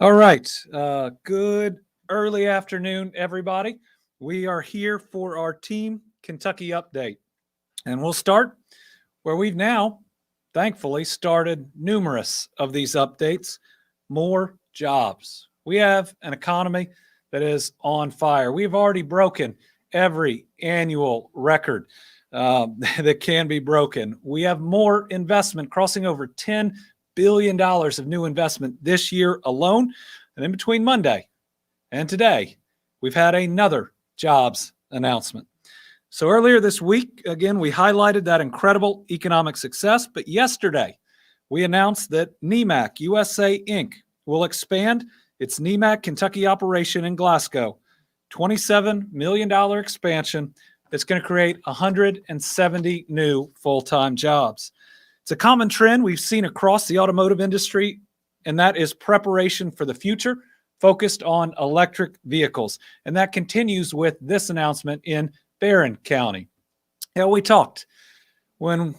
All right. Good early afternoon, everybody. We are here for our Team Kentucky update. And we'll start where we've now, thankfully, started numerous of these updates. More jobs. We have an economy that is on fire. We've already broken every annual record that can be broken. We have more investment, crossing over $10 billion of new investment this year alone. And in between Monday and today, we've had another jobs announcement. So earlier this week, again, we highlighted that incredible economic success. But yesterday, we announced that NEMAC USA Inc. will expand its NEMAC Kentucky operation in Glasgow. $27 million expansion that's going to create 170 new full-time jobs. It's a common trend we've seen across the automotive industry, and that is preparation for the future, focused on electric vehicles. And that continues with this announcement in Barron County. Yeah, we talked when,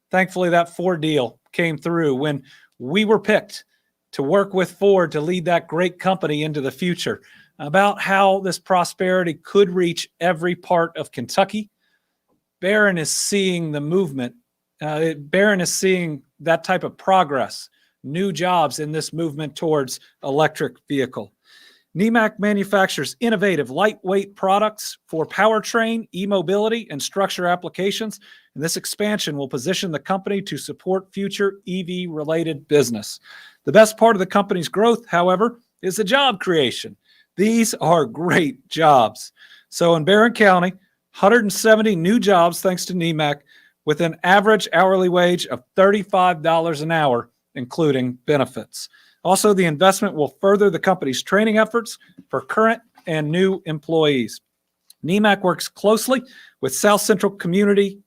thankfully, that Ford deal came through, when we were picked to work with Ford to lead that great company into the future, about how this prosperity could reach every part of Kentucky. Barron is seeing the movement. Barron is seeing that type of progress, new jobs in this movement towards electric vehicle. NEMAC manufactures innovative, lightweight products for powertrain, e-mobility, and structure applications, and this expansion will position the company to support future EV-related business. The best part of the company's growth, however, is the job creation. These are great jobs. So in Barron County, 170 new jobs thanks to NEMAC, with an average hourly wage of $35 an hour, including benefits. Also, the investment will further the company's training efforts for current and new employees. NEMAC works closely with South Central Kentucky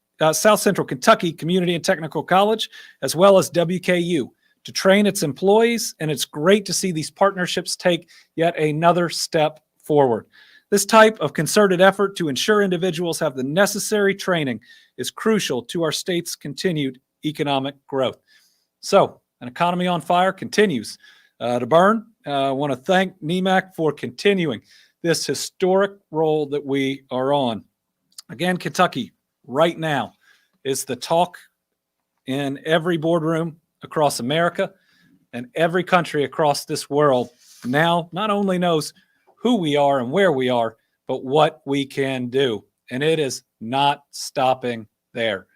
Community and Technical College, as well as WKU, to train its employees, and it's great to see these partnerships take yet another step forward. This type of concerted effort to ensure individuals have the necessary training is crucial to our state's continued economic growth. So, an economy on fire continues to burn. I want to thank NEMAC for continuing this historic role that we are on. Again, Kentucky, right now, is the talk in every boardroom across America, and every country across this world now not only knows who we are and where we are, but what we can do. And it is not stopping there.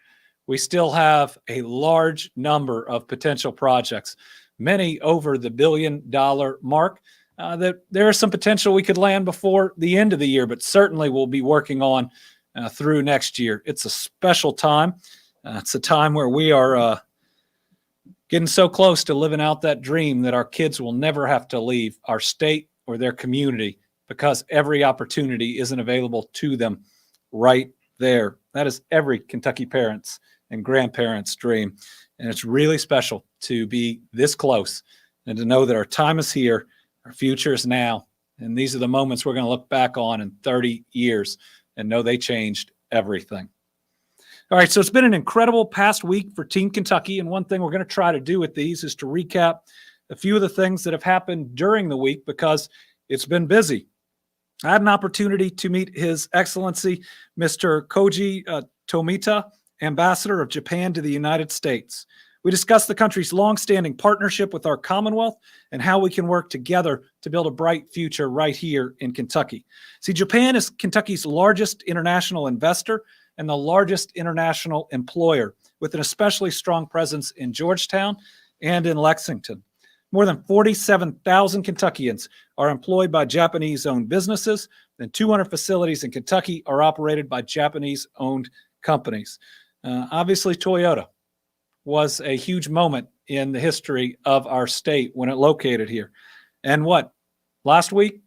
We still have a large number of potential projects, many over the $1 billion mark, that there is some potential we could land before the end of the year, but certainly we'll be working on through next year. It's a special time. It's a time where we are getting so close to living out that dream that our kids will never have to leave our state or their community, because every opportunity isn't available to them right there. That is every Kentucky parent's and grandparents' dream. And it's really special to be this close and to know that our time is here, our future is now. And these are the moments we're going to look back on in 30 years and know they changed everything. All right, so it's been an incredible past week for Team Kentucky, and one thing we're going to try to do with these is to recap a few of the things that have happened during the week, because it's been busy. I had an opportunity to meet His Excellency, Mr. Koji Tomita, Ambassador of Japan to the United States. We discussed the country's longstanding partnership with our Commonwealth and how we can work together to build a bright future right here in Kentucky. See, Japan is Kentucky's largest international investor and the largest international employer, with an especially strong presence in Georgetown and in Lexington. More than 47,000 Kentuckians are employed by Japanese-owned businesses, and 200 facilities in Kentucky are operated by Japanese-owned companies. Obviously, Toyota was a huge moment in the history of our state when it located here. And last week,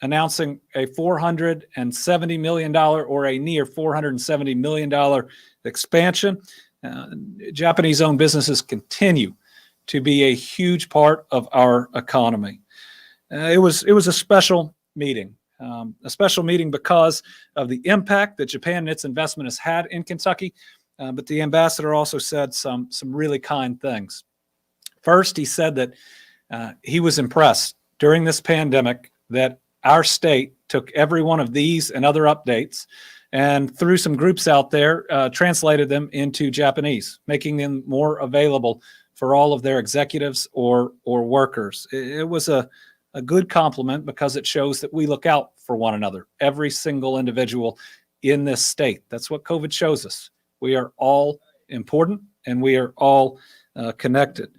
announcing a $470 million or a near $470 million expansion. Japanese-owned businesses continue to be a huge part of our economy. It was a special meeting. A special meeting because of the impact that Japan and its investment has had in Kentucky. But the ambassador also said some really kind things. First, he said that he was impressed during this pandemic that our state took every one of these and other updates and through some groups out there, translated them into Japanese, making them more available for all of their executives or workers. It was a good compliment because it shows that we look out for one another, every single individual in this state. That's what COVID shows us. We are all important and we are all connected.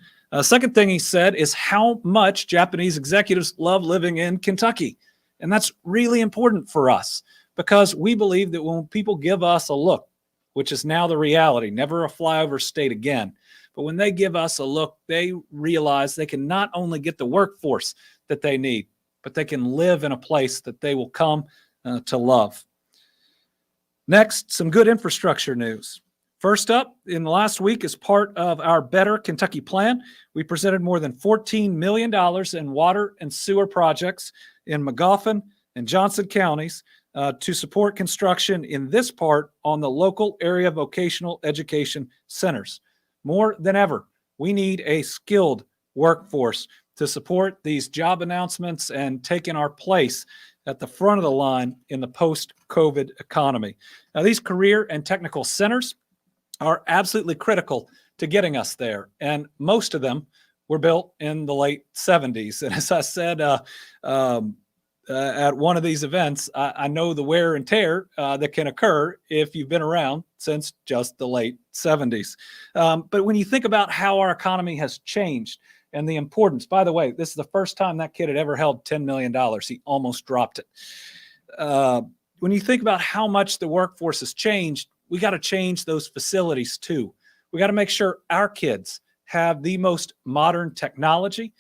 Second thing he said is how much Japanese executives love living in Kentucky. And that's really important for us because we believe that when people give us a look, which is now the reality, never a flyover state again, but when they give us a look, they realize they can not only get the workforce that they need, but they can live in a place that they will come to love. Next, some good infrastructure news. First up, in the last week, as part of our Better Kentucky plan, we presented more than $14 million in water and sewer projects in Magoffin and Johnson counties to support construction in this part on the local area vocational education centers. More than ever, we need a skilled workforce to support these job announcements and taking our place at the front of the line in the post-COVID economy. Now, these career and technical centers are absolutely critical to getting us there. And most of them were built in the late 70s. And as I said at one of these events, I know the wear and tear that can occur if you've been around since just the late 70s. But when you think about how our economy has changed and the importance, by the way, this is the first time that kid had ever held $10 million. He almost dropped it. When you think about how much the workforce has changed, we got to change those facilities too. We got to make sure our kids have the most modern technology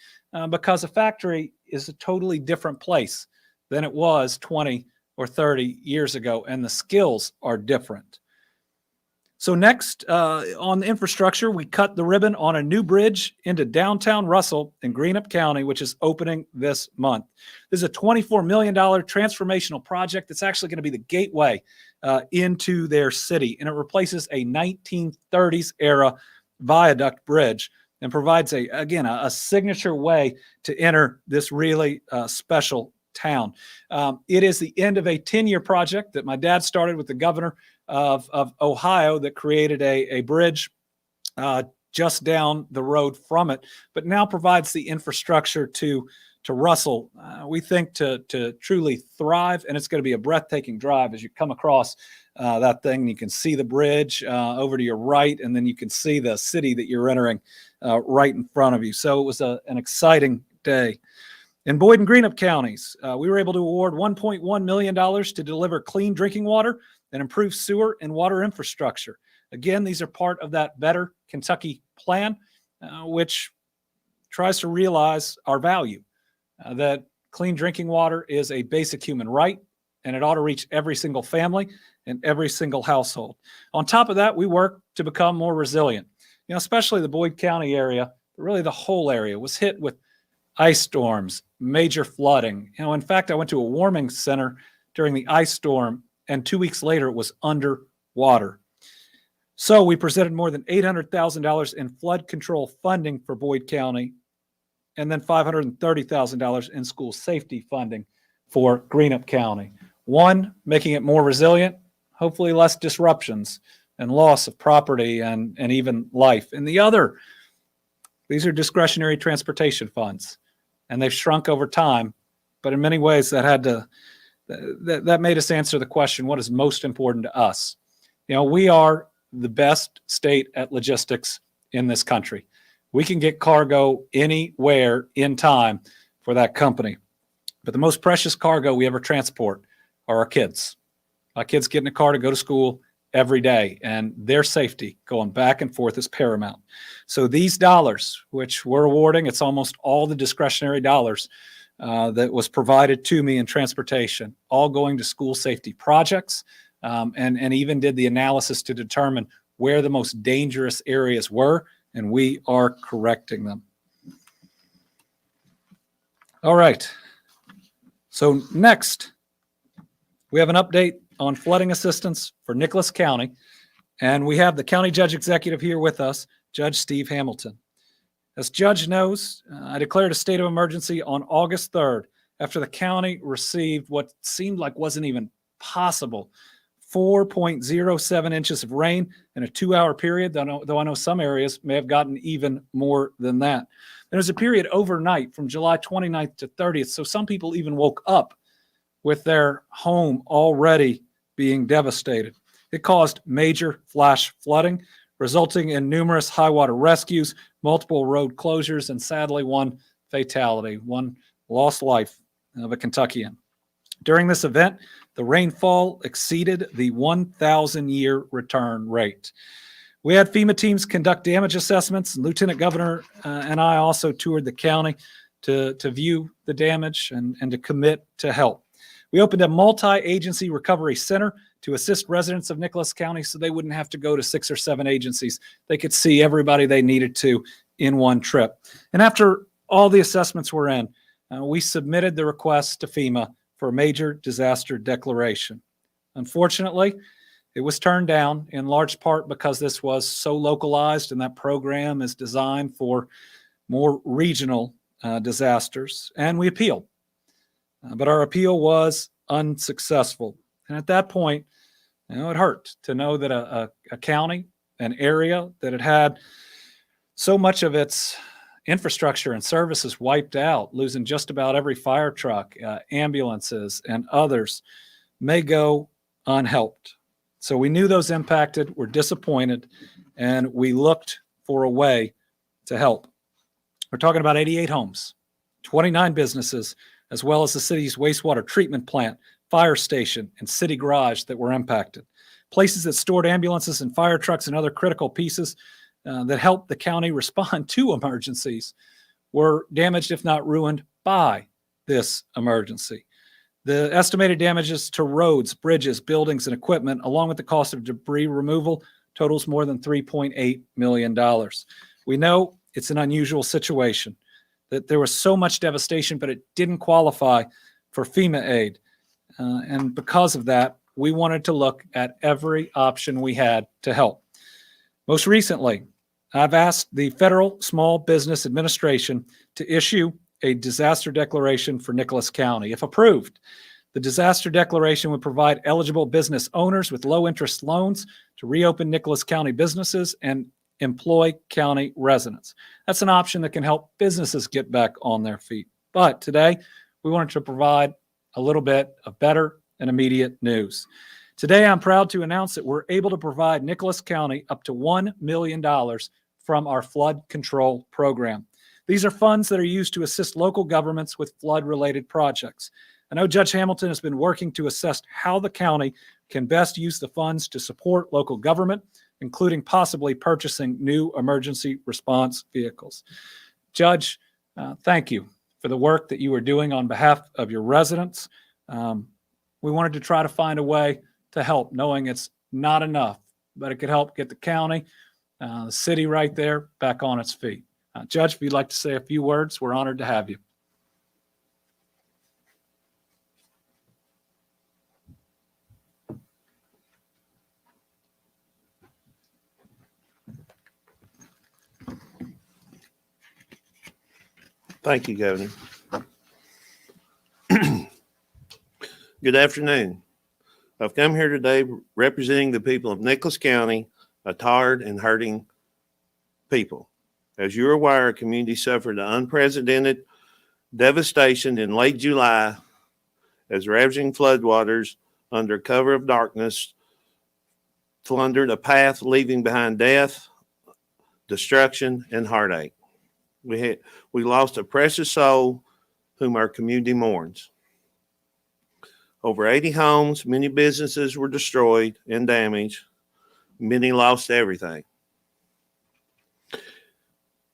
because a factory is a totally different place than it was 20 or 30 years ago, and the skills are different. So next, on the infrastructure, we cut the ribbon on a new bridge into downtown Russell in Greenup County, which is opening this month. This is a $24 million transformational project that's actually going to be the gateway into their city, and it replaces a 1930s era viaduct bridge and provides a signature way to enter this really special town. It is the end of a 10-year project that my dad started with the governor of Ohio that created a bridge just down the road from it, but now provides the infrastructure to Russell, we think, to truly thrive. And it's going to be a breathtaking drive as you come across that thing. You can see the bridge over to your right, and then you can see the city that you're entering right in front of you. So it was an exciting day. In Boyd and Greenup counties, we were able to award $1.1 million to deliver clean drinking water and improve sewer and water infrastructure. Again, these are part of that Better Kentucky plan, which tries to realize our value, that clean drinking water is a basic human right, and it ought to reach every single family and every single household. On top of that, we work to become more resilient. Especially the Boyd County area, really the whole area was hit with ice storms, major flooding. In fact, I went to a warming center during the ice storm, and 2 weeks later, it was underwater. So we presented more than $800,000 in flood control funding for Boyd County, and then $530,000 in school safety funding for Greenup County. One, making it more resilient, hopefully less disruptions and loss of property and even life. And the other, these are discretionary transportation funds, and they've shrunk over time. But in many ways, that made us answer the question, what is most important to us? We are the best state at logistics in this country. We can get cargo anywhere in time for that company. But the most precious cargo we ever transport are our kids. Our kids get in a car to go to school every day, and their safety going back and forth is paramount. So these dollars, which we're awarding, it's almost all the discretionary dollars that was provided to me in transportation, all going to school safety projects, and even did the analysis to determine where the most dangerous areas were, and we are correcting them. All right. So next, we have an update on flooding assistance for Nicholas County, and we have the county judge executive here with us, Judge Steve Hamilton. As Judge knows, I declared a state of emergency on August 3rd after the county received what seemed like wasn't even possible, 4.07 inches of rain in a 2-hour period, though I know some areas may have gotten even more than that. There was a period overnight from July 29th to 30th, so some people even woke up with their home already being devastated. It caused major flash flooding, resulting in numerous high water rescues, multiple road closures, and sadly, one fatality, one lost life of a Kentuckian. During this event, the rainfall exceeded the 1,000-year return rate. We had FEMA teams conduct damage assessments. Lieutenant Governor and I also toured the county to view the damage and to commit to help. We opened a multi-agency recovery center to assist residents of Nicholas County so they wouldn't have to go to 6 or 7 agencies. They could see everybody they needed to in one trip. And after all the assessments were in, we submitted the request to FEMA for a major disaster declaration. Unfortunately, it was turned down in large part because this was so localized and that program is designed for more regional disasters, and we appealed. But our appeal was unsuccessful. And at that point, it hurt to know that a county, an area that had so much of its infrastructure and services wiped out, losing just about every fire truck, ambulances, and others, may go unhelped. So we knew those impacted were disappointed, and we looked for a way to help. We're talking about 88 homes, 29 businesses, as well as the city's wastewater treatment plant, fire station, and city garage that were impacted. Places that stored ambulances and fire trucks and other critical pieces that helped the county respond to emergencies were damaged, if not ruined, by this emergency. The estimated damages to roads, bridges, buildings, and equipment, along with the cost of debris removal, totals more than $3.8 million. We know it's an unusual situation, that there was so much devastation, but it didn't qualify for FEMA aid. And because of that, we wanted to look at every option we had to help. Most recently, I've asked the Federal Small Business Administration to issue a disaster declaration for Nicholas County. If approved, the disaster declaration would provide eligible business owners with low-interest loans to reopen Nicholas County businesses and employ county residents. That's an option that can help businesses get back on their feet. But today, we wanted to provide a little bit of better and immediate news. Today, I'm proud to announce that we're able to provide Nicholas County up to $1 million from our flood control program. These are funds that are used to assist local governments with flood-related projects. I know Judge Hamilton has been working to assess how the county can best use the funds to support local government, including possibly purchasing new emergency response vehicles. Judge, thank you for the work that you are doing on behalf of your residents. We wanted to try to find a way to help, knowing it's not enough, but it could help get the county, the city right there, back on its feet. Judge, if you'd like to say a few words, we're honored to have you. Thank you, Governor. Good afternoon. I've come here today representing the people of Nicholas County, a tired and hurting people. As you're aware, our community suffered unprecedented devastation in late July as ravaging floodwaters under cover of darkness floundered a path leaving behind death, destruction, and heartache. We lost a precious soul whom our community mourns. Over 80 homes, many businesses were destroyed and damaged. Many lost everything.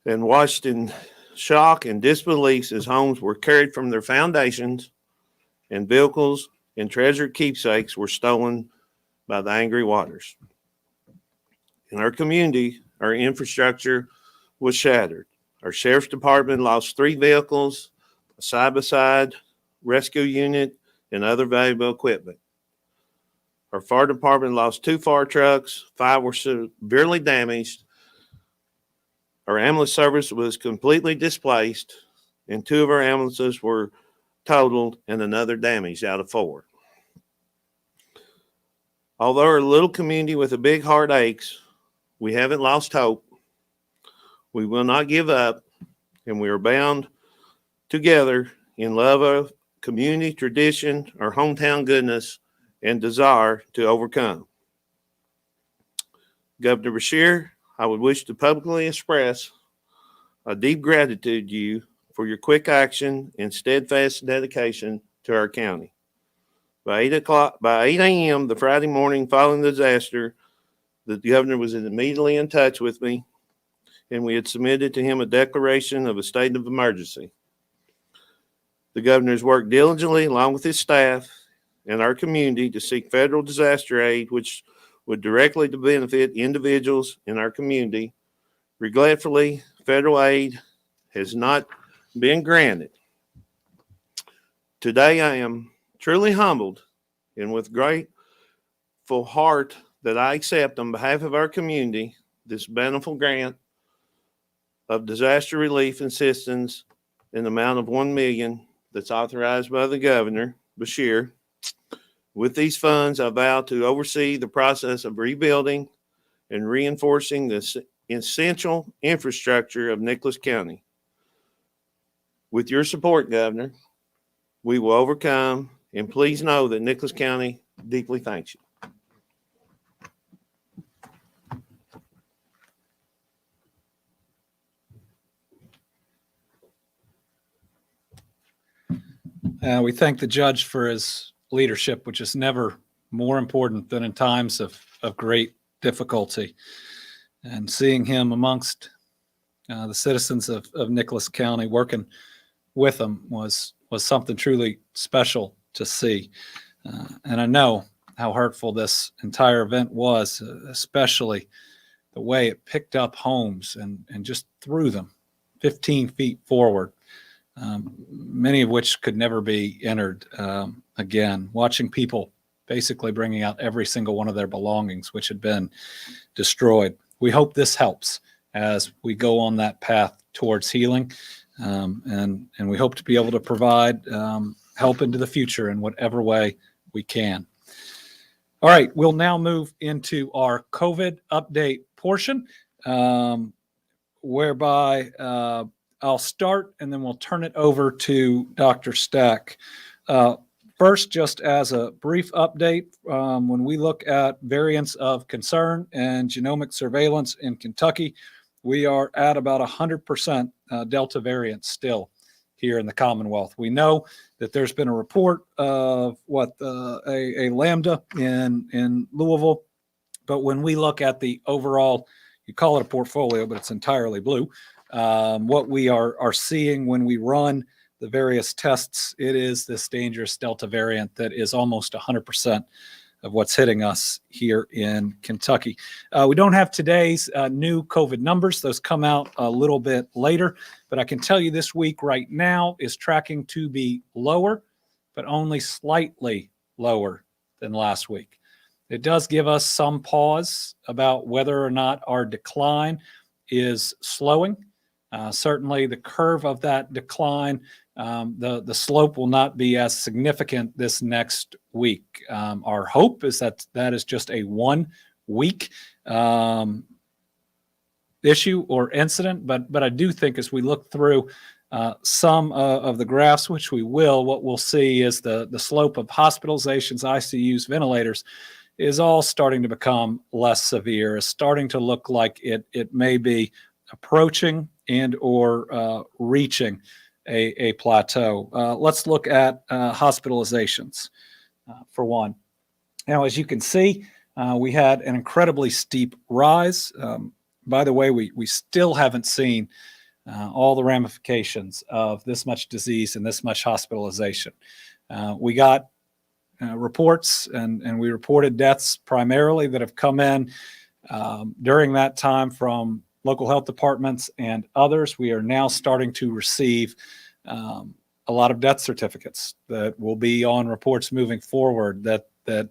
And watched in shock and disbelief as homes were carried from their foundations and vehicles and treasured keepsakes were stolen by the angry waters. In our community, our infrastructure was shattered. Our sheriff's department lost 3 vehicles, a side-by-side rescue unit, and other valuable equipment. Our fire department lost 2 fire trucks, 5 were severely damaged, Our ambulance service was completely displaced, and 2 of our ambulances were totaled and another damaged out of 4. Although our little community with a big heart aches, we haven't lost hope. We will not give up, and we are bound together in love of community, tradition, our hometown goodness, and desire to overcome. Governor Beshear, I would wish to publicly express a deep gratitude to you for your quick action and steadfast dedication to our county. By 8 a.m. the Friday morning following the disaster, the governor was immediately in touch with me, and we had submitted to him a declaration of a state of emergency. The governor has worked diligently along with his staff and our community to seek federal disaster aid, which would directly benefit individuals in our community. Regretfully, federal aid has not been granted. Today, I am truly humbled and with grateful heart that I accept on behalf of our community this bountiful grant of disaster relief assistance in the amount of $1 million that's authorized by the governor, Beshear. With these funds, I vow to oversee the process of rebuilding and reinforcing the essential infrastructure of Nicholas County. With your support, Governor, we will overcome, and please know that Nicholas County deeply thanks you. We thank the judge for his leadership, which is never more important than in times of great difficulty. And seeing him amongst the citizens of Nicholas County, working with them was something truly special to see. And I know how hurtful this entire event was, especially the way it picked up homes and just threw them 15 feet forward. Many of which could never be entered again. Watching people basically bringing out every single one of their belongings, which had been destroyed. We hope this helps as we go on that path towards healing, and we hope to be able to provide help into the future in whatever way we can. All right, we'll now move into our COVID update portion, whereby I'll start and then we'll turn it over to Dr. Stack. First, just as a brief update, when we look at variants of concern and genomic surveillance in Kentucky, we are at about 100% Delta variant still here in the Commonwealth. We know that there's been a report of a Lambda in Louisville, but when we look at the overall, you call it a portfolio, but it's entirely blue. What we are seeing when we run the various tests, it is this dangerous Delta variant that is almost 100% of what's hitting us here in Kentucky. We don't have today's new COVID numbers. Those come out a little bit later, but I can tell you this week right now is tracking to be lower, but only slightly lower than last week. It does give us some pause about whether or not our decline is slowing. Certainly the curve of that decline, the slope will not be as significant this next week. Our hope is that is just a 1 week issue or incident, but I do think as we look through some of the graphs, which we will, what we'll see is the slope of hospitalizations, ICUs, ventilators is all starting to become less severe. It's starting to look like it may be approaching and or reaching a plateau. Let's look at hospitalizations for one. Now, as you can see, we had an incredibly steep rise. By the way, we still haven't seen all the ramifications of this much disease and this much hospitalization. We got reports and we reported deaths primarily that have come in during that time from local health departments and others. We are now starting to receive a lot of death certificates that will be on reports moving forward that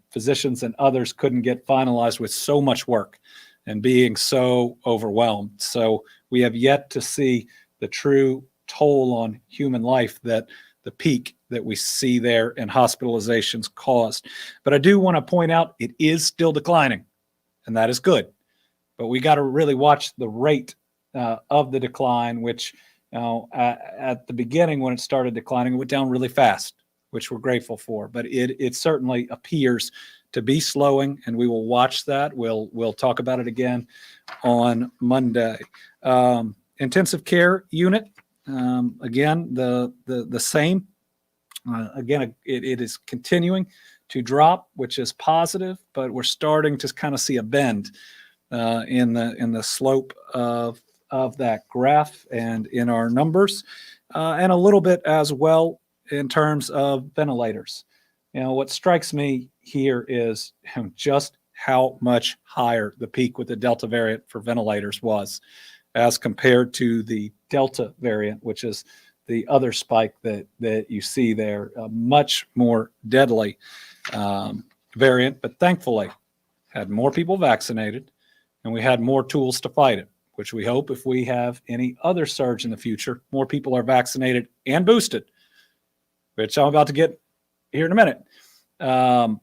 physicians and others couldn't get finalized with so much work and being so overwhelmed. So we have yet to see the true toll on human life that the peak that we see there in hospitalizations caused. But I do want to point out it is still declining, and that is good. But we got to really watch the rate of the decline, which at the beginning when it started declining, it went down really fast, which we're grateful for. But it certainly appears to be slowing, and we will watch that. We'll talk about it again on Monday. Intensive care unit, again, the same. Again, it is continuing to drop, which is positive, but we're starting to kind of see a bend in the slope of that graph and in our numbers, and a little bit as well in terms of ventilators. What strikes me here is just how much higher the peak with the Delta variant for ventilators was as compared to the Delta variant, which is the other spike that you see there, a much more deadly variant, but thankfully had more people vaccinated and we had more tools to fight it, which we hope if we have any other surge in the future, more people are vaccinated and boosted, which I'm about to get here in a minute. But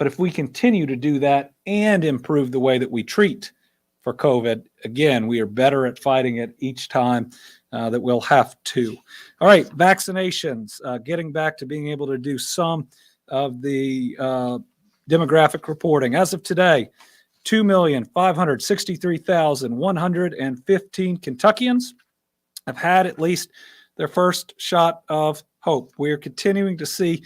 if we continue to do that and improve the way that we treat for COVID, again, we are better at fighting it each time that we'll have to. All right, vaccinations, getting back to being able to do some of the demographic reporting. As of today, 2,563,115 Kentuckians have had at least their first shot of hope. We are continuing to see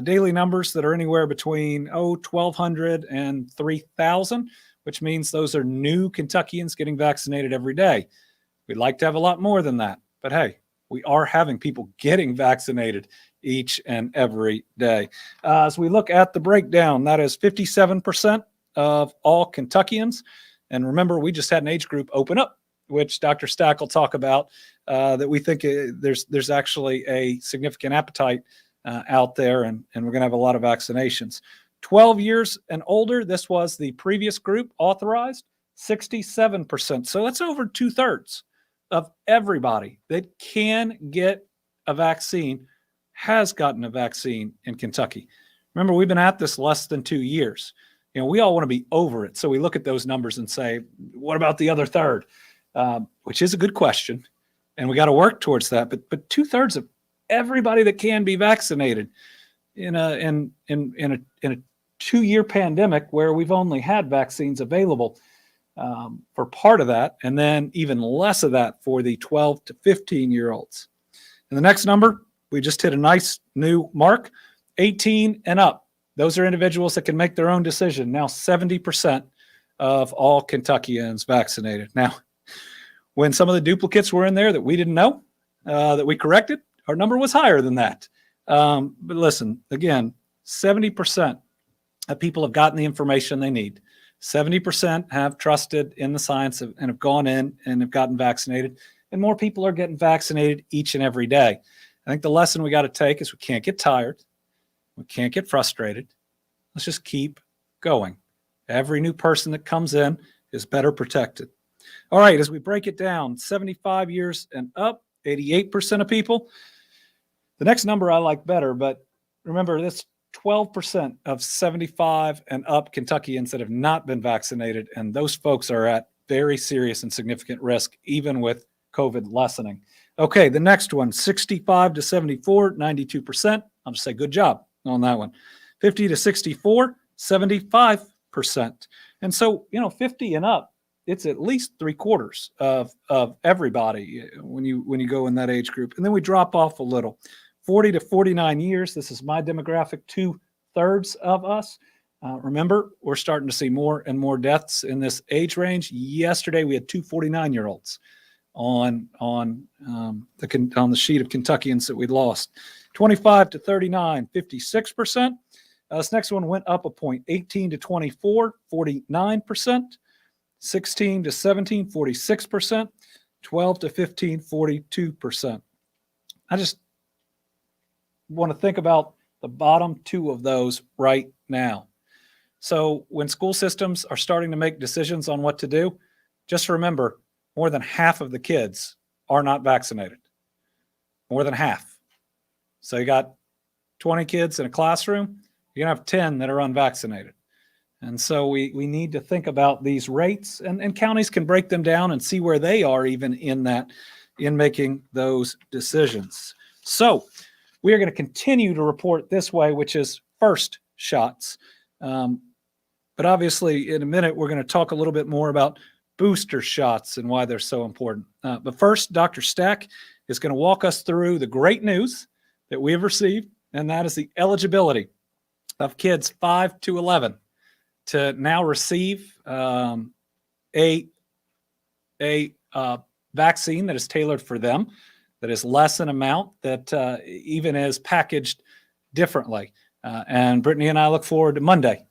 daily numbers that are anywhere between 1,200 and 3,000, which means those are new Kentuckians getting vaccinated every day. We'd like to have a lot more than that, but hey, we are having people getting vaccinated each and every day. As we look at the breakdown, that is 57% of all Kentuckians. And remember, we just had an age group open up, which Dr. Stack will talk about, that we think there's actually a significant appetite out there, and we're going to have a lot of vaccinations. 12 years and older, this was the previous group authorized, 67%. So that's over 2/3 of everybody that can get a vaccine has gotten a vaccine in Kentucky. Remember, we've been at this less than 2 years. We all want to be over it. So we look at those numbers and say, what about the other third? Which is a good question. And we got to work towards that. But 2/3 of everybody that can be vaccinated in a 2-year pandemic where we've only had vaccines available for part of that, and then even less of that for the 12 to 15-year-olds. And the next number, we just hit a nice new mark, 18 and up. Those are individuals that can make their own decision. Now 70% of all Kentuckians vaccinated. Now, when some of the duplicates were in there that we didn't know, that we corrected, our number was higher than that. But listen, again, 70% of people have gotten the information they need. 70% have trusted in the science and have gone in and have gotten vaccinated. And more people are getting vaccinated each and every day. I think the lesson we got to take is we can't get tired. We can't get frustrated. Let's just keep going. Every new person that comes in is better protected. All right, as we break it down, 75 years and up, 88% of people. The next number I like better, but remember, that's 12% of 75 and up Kentuckians that have not been vaccinated, and those folks are at very serious and significant risk, even with COVID lessening. Okay, the next one, 65 to 74, 92%. I'll just say good job on that one. 50 to 64, 75%. And so, 50 and up, it's at least 3/4 of everybody when you go in that age group. And then we drop off a little. 40 to 49 years, this is my demographic, 2/3 of us. Remember, we're starting to see more and more deaths in this age range. Yesterday, we had 2 49-year-olds on the sheet of Kentuckians that we lost. 25 to 39, 56%. This next one went up a point. 18 to 24, 49%. 16 to 17, 46%. 12 to 15, 42%. I just want to think about the bottom two of those right now. So when school systems are starting to make decisions on what to do, just remember more than half of the kids are not vaccinated. More than half. So you got 20 kids in a classroom, you're going to have 10 that are unvaccinated. And so we need to think about these rates, and counties can break them down and see where they are even in that, in making those decisions. So we are going to continue to report this way, which is first shots. But obviously in a minute, we're going to talk a little bit more about booster shots and why they're so important. But first, Dr. Stack is going to walk us through the great news that we have received, and that is the eligibility of kids 5 to 11 to now receive a vaccine that is tailored for them, that is less in amount, that even is packaged differently. And Brittany and I look forward to Monday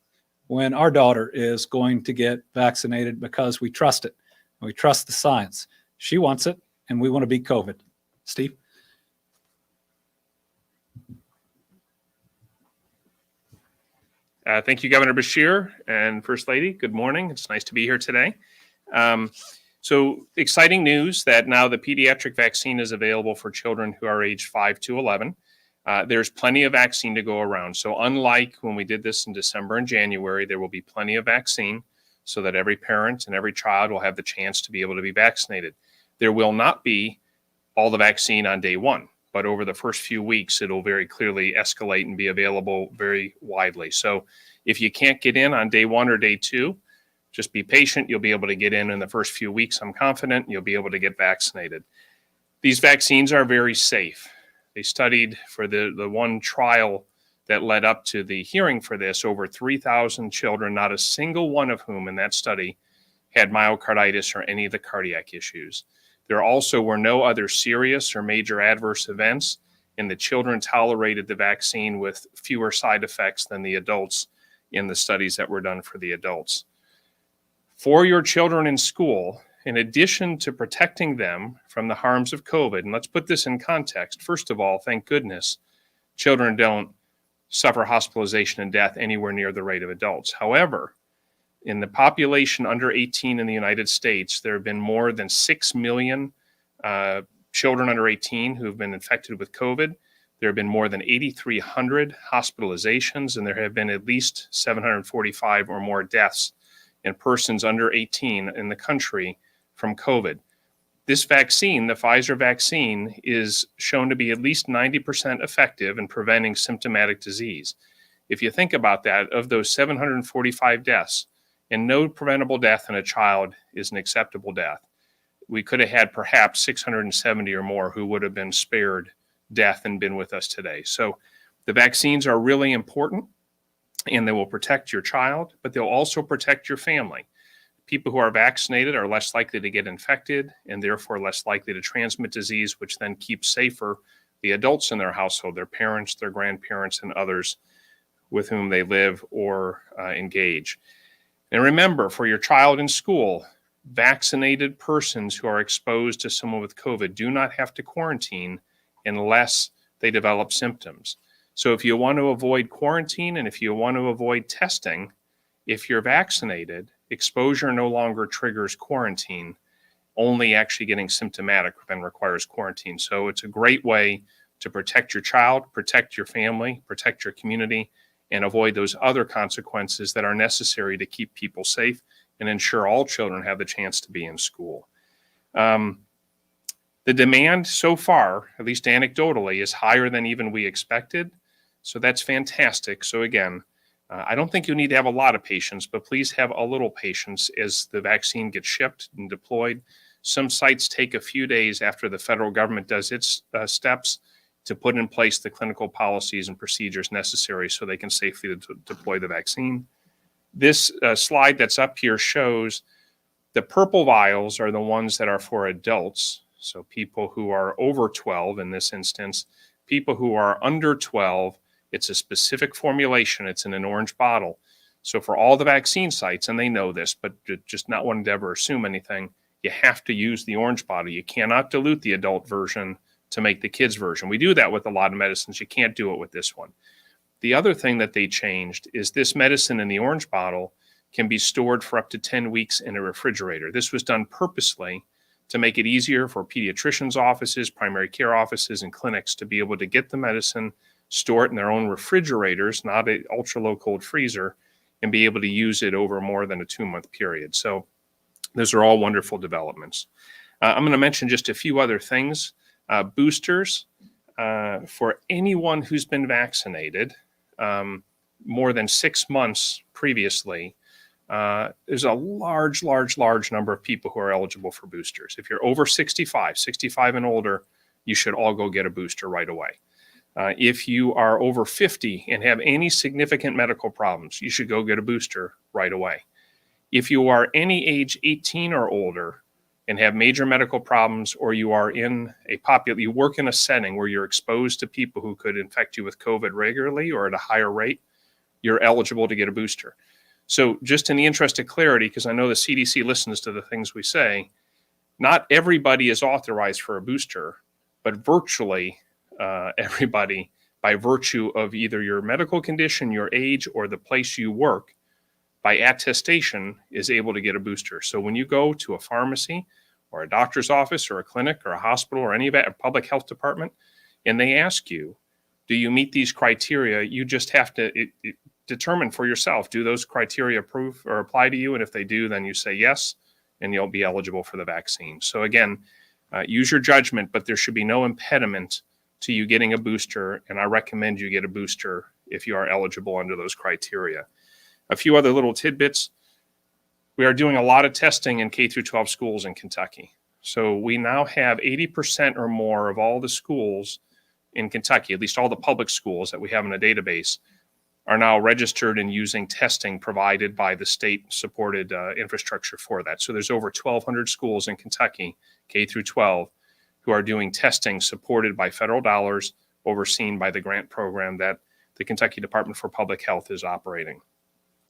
when our daughter is going to get vaccinated, because we trust it. We trust the science. She wants it, and we want to beat COVID. Steve? Thank you, Governor Beshear and First Lady. Good morning. It's nice to be here today. So exciting news that now the pediatric vaccine is available for children who are aged 5 to 11. There's plenty of vaccine to go around. So unlike when we did this in December and January, there will be plenty of vaccine so that every parent and every child will have the chance to be able to be vaccinated. There will not be all the vaccine on day one, but over the first few weeks, it'll very clearly escalate and be available very widely. So if you can't get in on day one or day two, just be patient. You'll be able to get in the first few weeks. I'm confident you'll be able to get vaccinated. These vaccines are very safe. They studied for the one trial that led up to the hearing for this, over 3,000 children, not a single one of whom in that study had myocarditis or any of the cardiac issues. There also were no other serious or major adverse events, and the children tolerated the vaccine with fewer side effects than the adults in the studies that were done for the adults. For your children in school, in addition to protecting them from the harms of COVID, and let's put this in context. First of all, thank goodness, children don't suffer hospitalization and death anywhere near the rate of adults. However, in the population under 18 in the United States, there have been more than 6 million children under 18 who have been infected with COVID. There have been more than 8,300 hospitalizations, and there have been at least 745 or more deaths in persons under 18 in the country from COVID. This vaccine, the Pfizer vaccine, is shown to be at least 90% effective in preventing symptomatic disease. If you think about that, of those 745 deaths, and no preventable death in a child is an acceptable death, we could have had perhaps 670 or more who would have been spared death and been with us today. So the vaccines are really important, and they will protect your child, but they'll also protect your family. People who are vaccinated are less likely to get infected and therefore less likely to transmit disease, which then keeps safer the adults in their household, their parents, their grandparents, and others with whom they live or engage. And remember, for your child in school, vaccinated persons who are exposed to someone with COVID do not have to quarantine unless they develop symptoms. So if you want to avoid quarantine and if you want to avoid testing, if you're vaccinated, exposure no longer triggers quarantine. Only actually getting symptomatic then requires quarantine. So it's a great way to protect your child, protect your family, protect your community, and avoid those other consequences that are necessary to keep people safe and ensure all children have the chance to be in school. The demand so far, at least anecdotally, is higher than even we expected. So that's fantastic. So again, I don't think you need to have a lot of patience, but please have a little patience as the vaccine gets shipped and deployed. Some sites take a few days after the federal government does its steps to put in place the clinical policies and procedures necessary so they can safely deploy the vaccine. This slide that's up here shows the purple vials are the ones that are for adults. So people who are over 12 in this instance, people who are under 12, it's a specific formulation. It's in an orange bottle. So for all the vaccine sites, and they know this, but just not wanting to ever assume anything, you have to use the orange bottle. You cannot dilute the adult version to make the kids version. We do that with a lot of medicines. You can't do it with this one. The other thing that they changed is this medicine in the orange bottle can be stored for up to 10 weeks in a refrigerator. This was done purposely to make it easier for pediatricians' offices, primary care offices, and clinics to be able to get the medicine, store it in their own refrigerators, not an ultra low cold freezer, and be able to use it over more than a 2-month period. So those are all wonderful developments. I'm going to mention just a few other things. Boosters for anyone who's been vaccinated more than 6 months previously. There's a large number of people who are eligible for boosters. If you're over 65 and older, you should all go get a booster right away. If you are over 50 and have any significant medical problems, you should go get a booster right away. If you are any age 18 or older and have major medical problems, or you are in you work in a setting where you're exposed to people who could infect you with COVID regularly or at a higher rate, you're eligible to get a booster. So just in the interest of clarity, because I know the CDC listens to the things we say, not everybody is authorized for a booster, but virtually everybody, by virtue of either your medical condition, your age, or the place you work, by attestation is able to get a booster. So when you go to a pharmacy or a doctor's office or a clinic or a hospital or any a public health department, and they ask you, do you meet these criteria? You just have to determine for yourself, do those criteria approve or apply to you? And if they do, then you say yes, and you'll be eligible for the vaccine. So again, use your judgment, but there should be no impediment to you getting a booster. And I recommend you get a booster if you are eligible under those criteria. A few other little tidbits. We are doing a lot of testing in K through 12 schools in Kentucky. So we now have 80% or more of all the schools in Kentucky, at least all the public schools that we have in a database, are now registered and using testing provided by the state-supported infrastructure for that. So there's over 1,200 schools in Kentucky, K through 12, who are doing testing supported by federal dollars, overseen by the grant program that the Kentucky Department for Public Health is operating.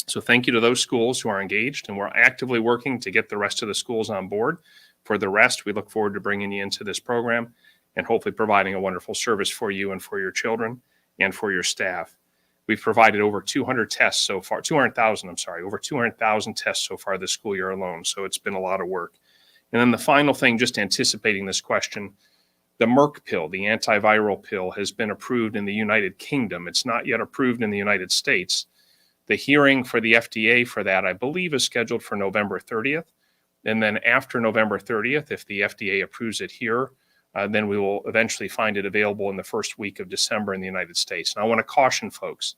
So thank you to those schools who are engaged, and we're actively working to get the rest of the schools on board. For the rest, we look forward to bringing you into this program and hopefully providing a wonderful service for you and for your children and for your staff. We've provided over 200 tests so far, over 200,000 tests so far this school year alone. So it's been a lot of work. And then the final thing, just anticipating this question, the Merck pill, the antiviral pill, has been approved in the United Kingdom. It's not yet approved in the United States. The hearing for the FDA for that, I believe, is scheduled for November 30th. And then after November 30th, if the FDA approves it here, then we will eventually find it available in the first week of December in the United States. And I want to caution folks,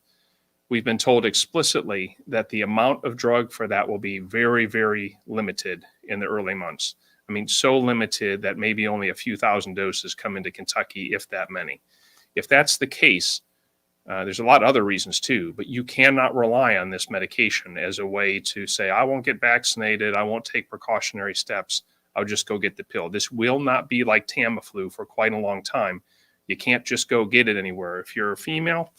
we've been told explicitly that the amount of drug for that will be very, very limited in the early months. I mean, so limited that maybe only a few thousand doses come into Kentucky, if that many. If that's the case, there's a lot of other reasons too, but you cannot rely on this medication as a way to say, I won't get vaccinated, I won't take precautionary steps, I'll just go get the pill. This will not be like Tamiflu for quite a long time. You can't just go get it anywhere. If you're a female,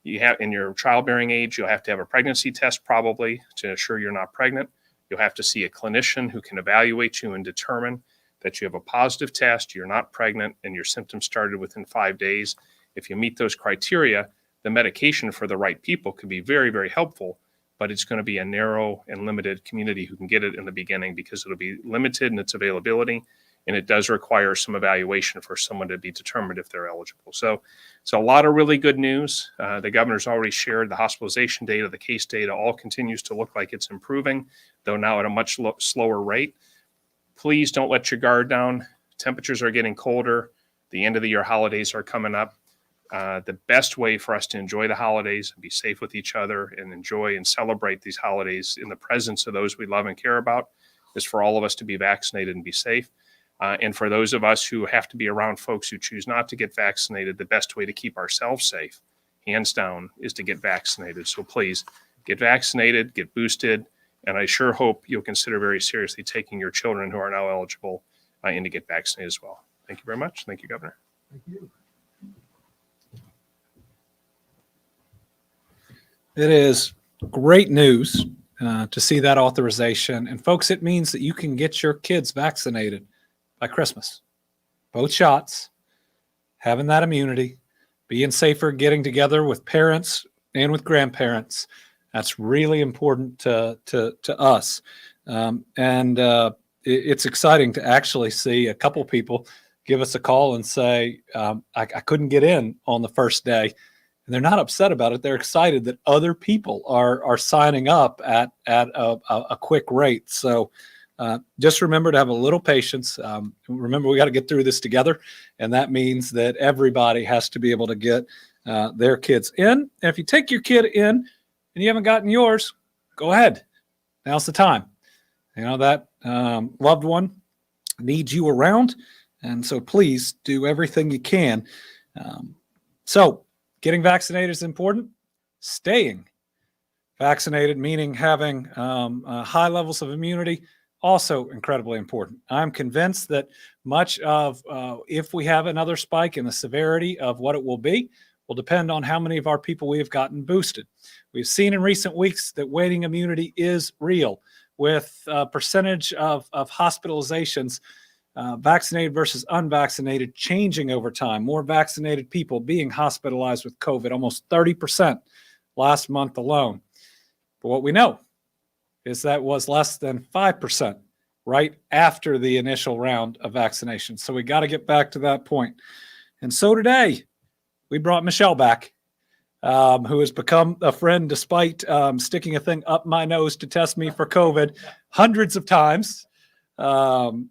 you have in your childbearing age, you'll have to have a pregnancy test probably to ensure you're not pregnant. You'll have to see a clinician who can evaluate you and determine that you have a positive test, you're not pregnant, and your symptoms started within 5 days. If you meet those criteria, the medication for the right people could be very, very helpful, but it's going to be a narrow and limited community who can get it in the beginning because it'll be limited in its availability, and it does require some evaluation for someone to be determined if they're eligible. So a lot of really good news. The governor's already shared the hospitalization data, the case data, all continues to look like it's improving, though now at a much slower rate. Please don't let your guard down. Temperatures are getting colder. The end of the year holidays are coming up. The best way for us to enjoy the holidays and be safe with each other and enjoy and celebrate these holidays in the presence of those we love and care about is for all of us to be vaccinated and be safe. And for those of us who have to be around folks who choose not to get vaccinated, the best way to keep ourselves safe, hands down, is to get vaccinated. So please get vaccinated, get boosted, and I sure hope you'll consider very seriously taking your children who are now eligible in to get vaccinated as well. Thank you very much. Thank you, Governor. Thank you. It is great news to see that authorization. And folks, it means that you can get your kids vaccinated by Christmas. Both shots, having that immunity, being safer, getting together with parents and with grandparents. That's really important to us. It's exciting to actually see a couple people give us a call and say, I couldn't get in on the first day. And they're not upset about it. They're excited that other people are signing up at a quick rate. So just remember to have a little patience. Remember, we got to get through this together. And that means that everybody has to be able to get their kids in. And if you take your kid in and you haven't gotten yours, go ahead. Now's the time. You know, that loved one needs you around. And so please do everything you can. So getting vaccinated is important. Staying vaccinated, meaning having high levels of immunity, also incredibly important. I'm convinced that much of if we have another spike in the severity of what it will be will depend on how many of our people we have gotten boosted. We've seen in recent weeks that waning immunity is real, with a percentage of hospitalizations, vaccinated versus unvaccinated, changing over time. More vaccinated people being hospitalized with COVID, almost 30% last month alone. But what we know is that was less than 5% right after the initial round of vaccination. So we got to get back to that point. And so today, we brought Michelle back, who has become a friend despite sticking a thing up my nose to test me for COVID hundreds of times, to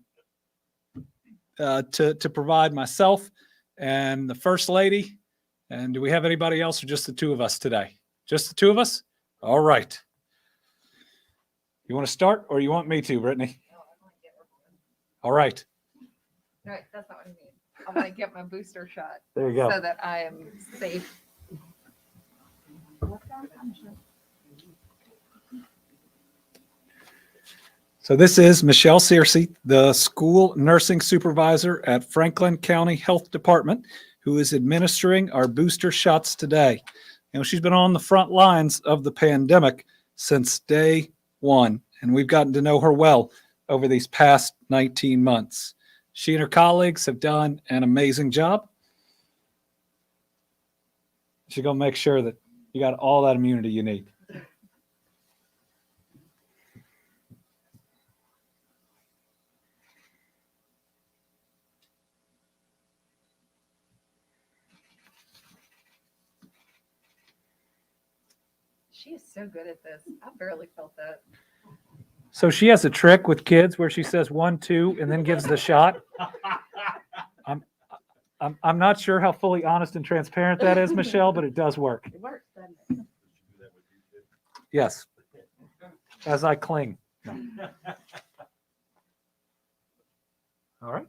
provide myself and the First Lady. And do we have anybody else or just the two of us today? Just the two of us? All right. You want to start or you want me to, Brittany? All right. No, that's not what I mean. I want to get my booster shot There you go. so that I am safe. So this is Michelle Searcy, the school nursing supervisor at Franklin County Health Department, who is administering our booster shots today. You know, she's been on the front lines of the pandemic since day one, and we've gotten to know her well over these past 19 months. She and her colleagues have done an amazing job. She's going to make sure that you got all that immunity you need. She is so good at this. I barely felt that. So she has a trick with kids where she says 1, 2, and then gives the shot. I'm not sure how fully honest and transparent that is, Michelle, but it does work. It works, doesn't it? Yes. As I cling. All right.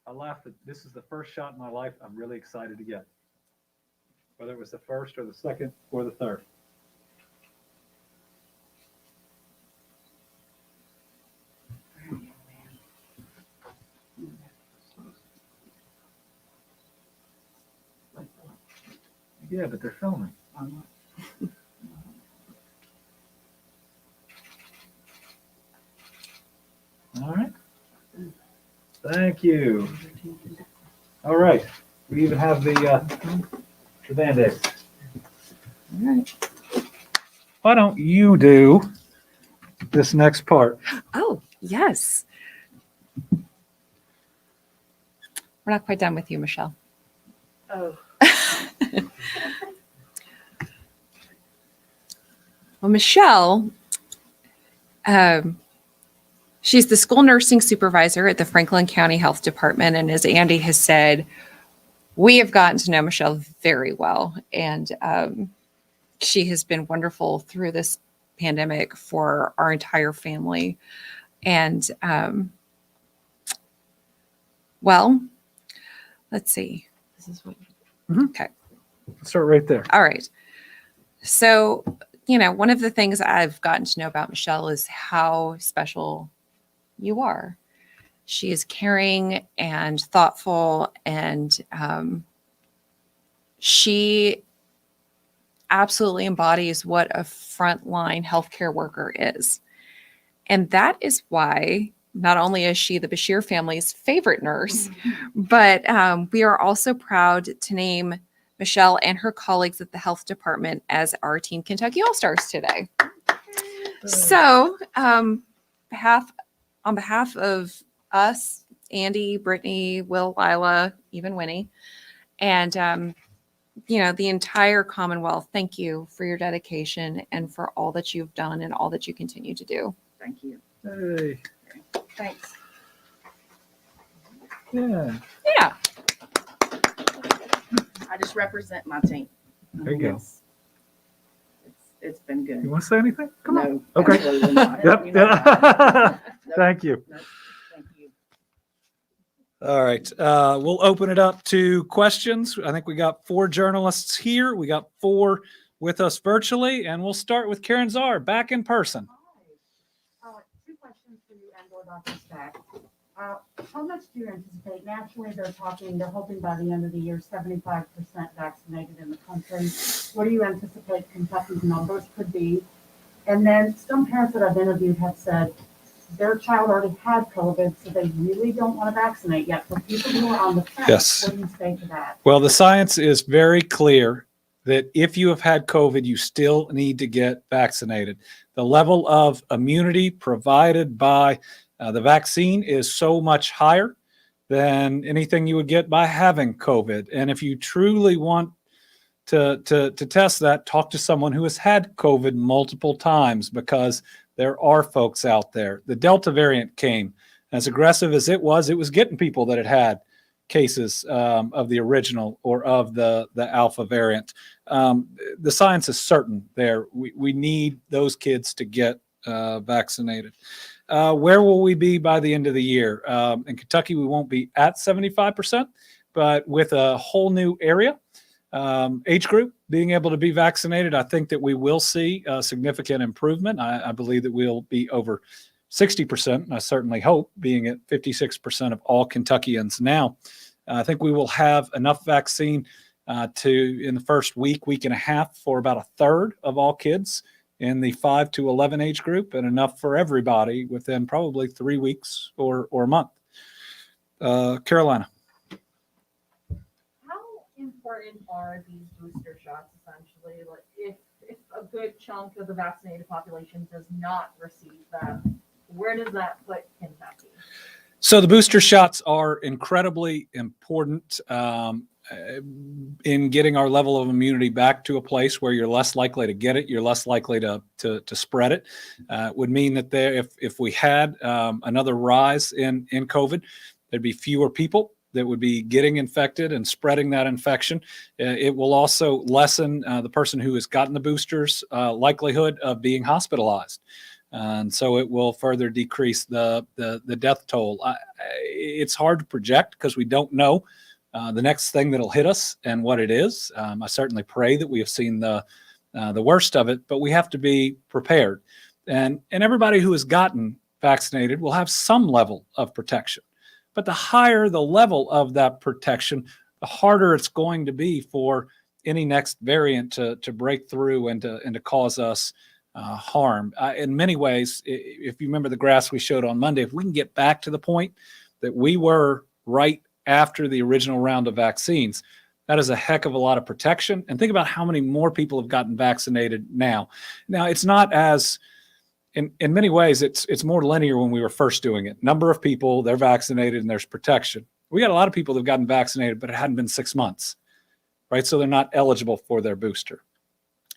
I laugh that this is the first shot in my life I'm really excited to get. Whether it was the first or the second or the third. Yeah, but they're filming. All right. Thank you. All right. We even have the Band-Aids. All right. Why don't you do this next part? Oh, yes. We're not quite done with you, Michelle. Oh. Well, Michelle, she's the school nursing supervisor at the Franklin County Health Department. And as Andy has said, we have gotten to know Michelle very well. And she has been wonderful through this pandemic for our entire family. And well, let's see. This is what. Okay. Let's start right there. All right. So, you know, one of the things I've gotten to know about Michelle is how special you are. She is caring and thoughtful, and she absolutely embodies what a frontline healthcare worker is. And that is why not only is she the Beshear family's favorite nurse, but we are also proud to name Michelle and her colleagues at the health department as our Team Kentucky All-Stars today. So on behalf of us, Andy, Brittany, Will, Lila, even Winnie, and the entire Commonwealth, thank you for your dedication and for all that you've done and all that you continue to do. Thank you. Hey. Thanks. Yeah. Yeah. I just represent my team. There you go. It's been good. You want to say anything? Come on. No, Okay. absolutely not. Yep. You know that. Nope, Thank you. nope, thank you. All right. We'll open it up to questions. I think we got 4 journalists here. We got 4 with us virtually, and we'll start with Karen Czar back in person. Hi. 2 questions for you and/or Dr. Stack. How much do you anticipate? Naturally, they're hoping by the end of the year, 75% vaccinated in the country. What do you anticipate Kentucky's numbers could be? And then some parents that I've interviewed have said their child already had COVID, so they really don't want to vaccinate yet. For people who are on the fence, Yes. what do you say to that? Well, the science is very clear that if you have had COVID, you still need to get vaccinated. The level of immunity provided by the vaccine is so much higher than anything you would get by having COVID. And if you truly want to test that, talk to someone who has had COVID multiple times, because there are folks out there. The Delta variant came as aggressive as it was getting people that had cases of the original or of the Alpha variant. The science is certain there. We need those kids to get vaccinated. Where will we be by the end of the year? In Kentucky, we won't be at 75%, but with a whole new area, age group being able to be vaccinated, I think that we will see a significant improvement. I believe that we'll be over 60%, and I certainly hope being at 56% of all Kentuckians now. I think we will have enough vaccine in the first week and a half for about a third of all kids in the 5 to 11 age group, and enough for everybody within probably 3 weeks or a month. Carolina. How important are these booster shots essentially? Like if a good chunk of the vaccinated population does not receive them, where does that put Kentucky? So the booster shots are incredibly important in getting our level of immunity back to a place where you're less likely to get it, you're less likely to spread it. It would mean that if we had another rise in COVID, there'd be fewer people that would be getting infected and spreading that infection. It will also lessen the person who has gotten the boosters likelihood of being hospitalized. And so it will further decrease the death toll. It's hard to project because we don't know the next thing that'll hit us and what it is. I certainly pray that we have seen the worst of it, but we have to be prepared. And everybody who has gotten vaccinated will have some level of protection. But the higher the level of that protection, the harder it's going to be for any next variant to break through and to cause us harm. In many ways, if you remember the graphs we showed on Monday, if we can get back to the point that we were right after the original round of vaccines, that is a heck of a lot of protection. And think about how many more people have gotten vaccinated now. Now, it's not as, in many ways, it's more linear when we were first doing it. Number of people, they're vaccinated and there's protection. We got a lot of people that have gotten vaccinated, but it hadn't been 6 months, right? So they're not eligible for their booster.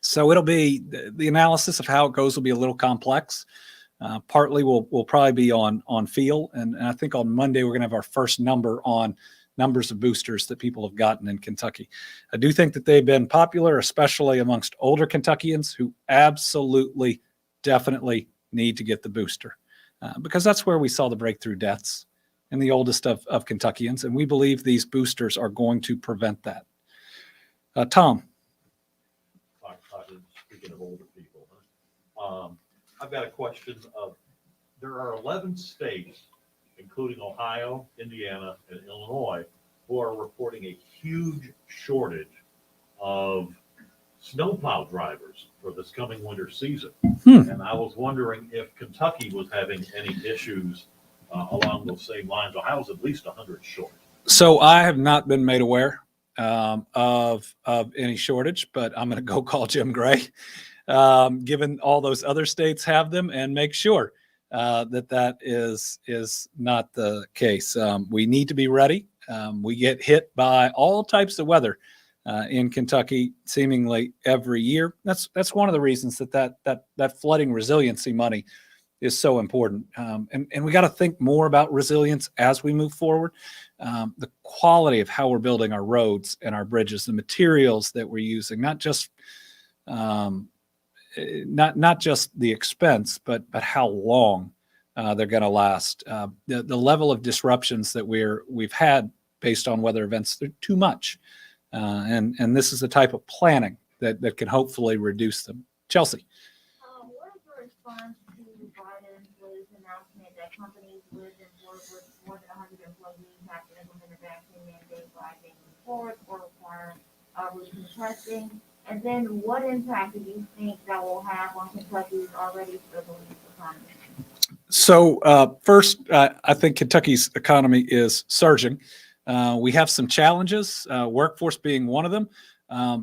So it'll be, the analysis of how it goes will be a little complex. Partly will probably be on feel. And I think on Monday, we're going to have our first numbers of boosters that people have gotten in Kentucky. I do think that they've been popular, especially amongst older Kentuckians who absolutely, definitely need to get the booster because that's where we saw the breakthrough deaths in the oldest of Kentuckians. And we believe these boosters are going to prevent that. Tom. Speaking of older people, I've got a question of, there are 11 states, including Ohio, Indiana, and Illinois, who are reporting a huge shortage of snowplow drivers for the this coming winter season. Hmm. And I was wondering if Kentucky was having any issues along those same lines. Ohio's at least 100 short. So I have not been made aware of any shortage, but I'm going to go call Jim Gray, given all those other states have them, and make sure that is not the case. We need to be ready. We get hit by all types of weather in Kentucky seemingly every year. That's one of the reasons that flooding resiliency money is so important. And we got to think more about resilience as we move forward. The quality of how we're building our roads and our bridges, the materials that we're using, not just the expense, but how long they're going to last. The level of disruptions that we've had based on weather events, they're too much. And this is the type of planning that can hopefully reduce them. Chelsea. What is your response to Biden's latest announcement that companies with more than 100 employees have to implement a vaccine mandate by January 4th or require routine testing? And then what impact do you think that will have on Kentucky's already struggling economy? So first, I think Kentucky's economy is surging. We have some challenges, workforce being one of them,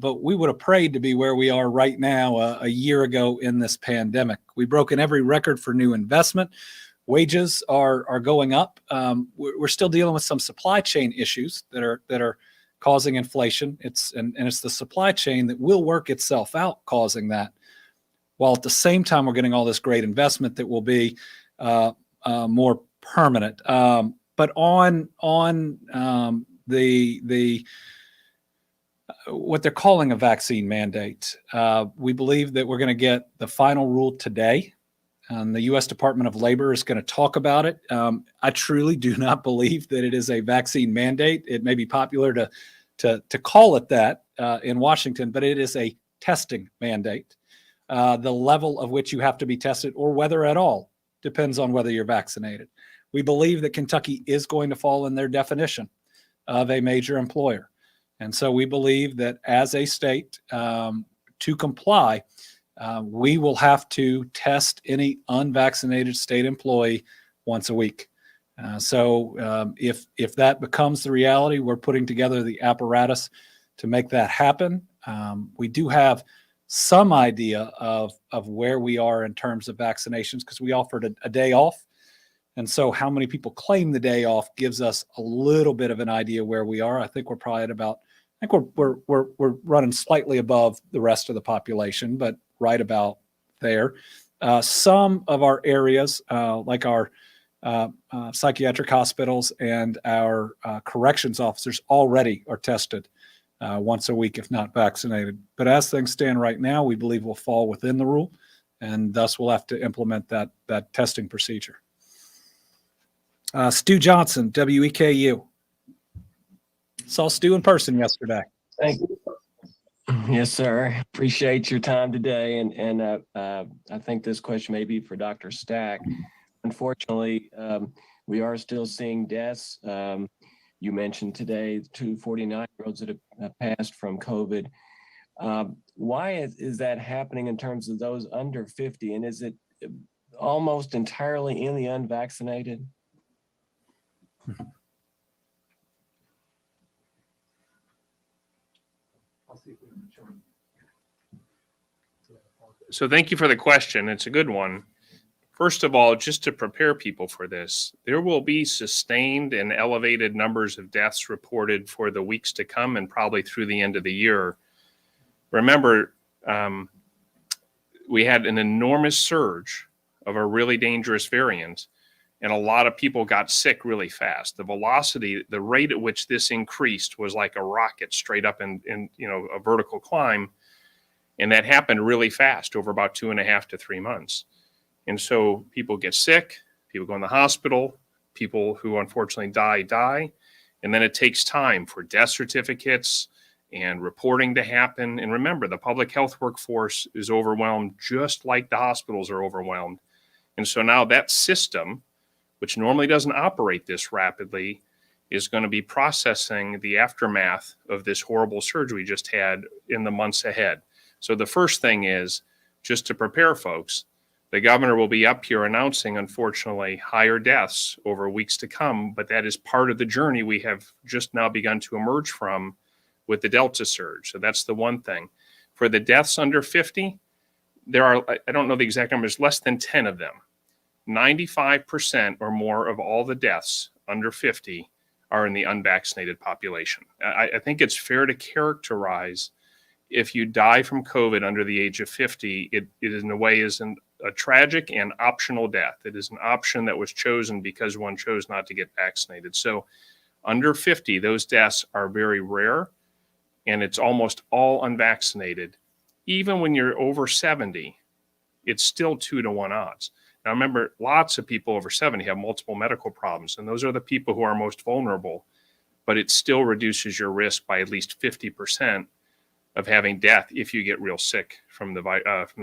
but we would have prayed to be where we are right now a year ago in this pandemic. We've broken every record for new investment. Wages are going up. We're still dealing with some supply chain issues that are causing inflation. It's the supply chain that will work itself out causing that, while at the same time we're getting all this great investment that will be more permanent. But on the what they're calling a vaccine mandate, we believe that we're going to get the final rule today. The U.S. Department of Labor is going to talk about it. I truly do not believe that it is a vaccine mandate. It may be popular to call it that in Washington, but it is a testing mandate. The level of which you have to be tested, or whether at all, depends on whether you're vaccinated. We believe that Kentucky is going to fall in their definition of a major employer. And so we believe that as a state, to comply, we will have to test any unvaccinated state employee once a week. So if that becomes the reality, we're putting together the apparatus to make that happen. We do have some idea of where we are in terms of vaccinations because we offered a day off. And so how many people claim the day off gives us a little bit of an idea where we are. I think we're probably at about, I think we're running slightly above the rest of the population, but right about there. Some of our areas, like our psychiatric hospitals and our corrections officers already are tested once a week, if not vaccinated. But as things stand right now, we believe we'll fall within the rule, and thus we'll have to implement that testing procedure. Stu Johnson, WEKU. Saw Stu in person yesterday. Thank you. Yes, sir. Appreciate your time today. And I think this question may be for Dr. Stack. Unfortunately, we are still seeing deaths. You mentioned today 2 49-year-olds that have passed from COVID. Why is that happening in terms of those under 50? And is it almost entirely in the unvaccinated? So thank you for the question. It's a good one. First of all, just to prepare people for this, there will be sustained and elevated numbers of deaths reported for the weeks to come and probably through the end of the year. Remember, we had an enormous surge of a really dangerous variant, and a lot of people got sick really fast. The velocity, the rate at which this increased was like a rocket straight up in a vertical climb. And that happened really fast over about 2.5 to 3 months. And so people get sick, people go in the hospital, people who unfortunately die. And then it takes time for death certificates and reporting to happen. And remember, the public health workforce is overwhelmed just like the hospitals are overwhelmed. And so now that system, which normally doesn't operate this rapidly, is going to be processing the aftermath of this horrible surge we just had in the months ahead. So the first thing is just to prepare folks, the governor will be up here announcing, unfortunately, higher deaths over weeks to come, but that is part of the journey we have just now begun to emerge from with the Delta surge. So that's the one thing. For the deaths under 50, there are, I don't know the exact numbers, less than 10 of them. 95% or more of all the deaths under 50 are in the unvaccinated population. I think it's fair to characterize if you die from COVID under the age of 50, it in a way isn't a tragic and optional death. It is an option that was chosen because one chose not to get vaccinated. So under 50, those deaths are very rare, and it's almost all unvaccinated. Even when you're over 70, it's still 2-to-1 odds. Now remember, lots of people over 70 have multiple medical problems, and those are the people who are most vulnerable, but it still reduces your risk by at least 50% of having death if you get real sick from the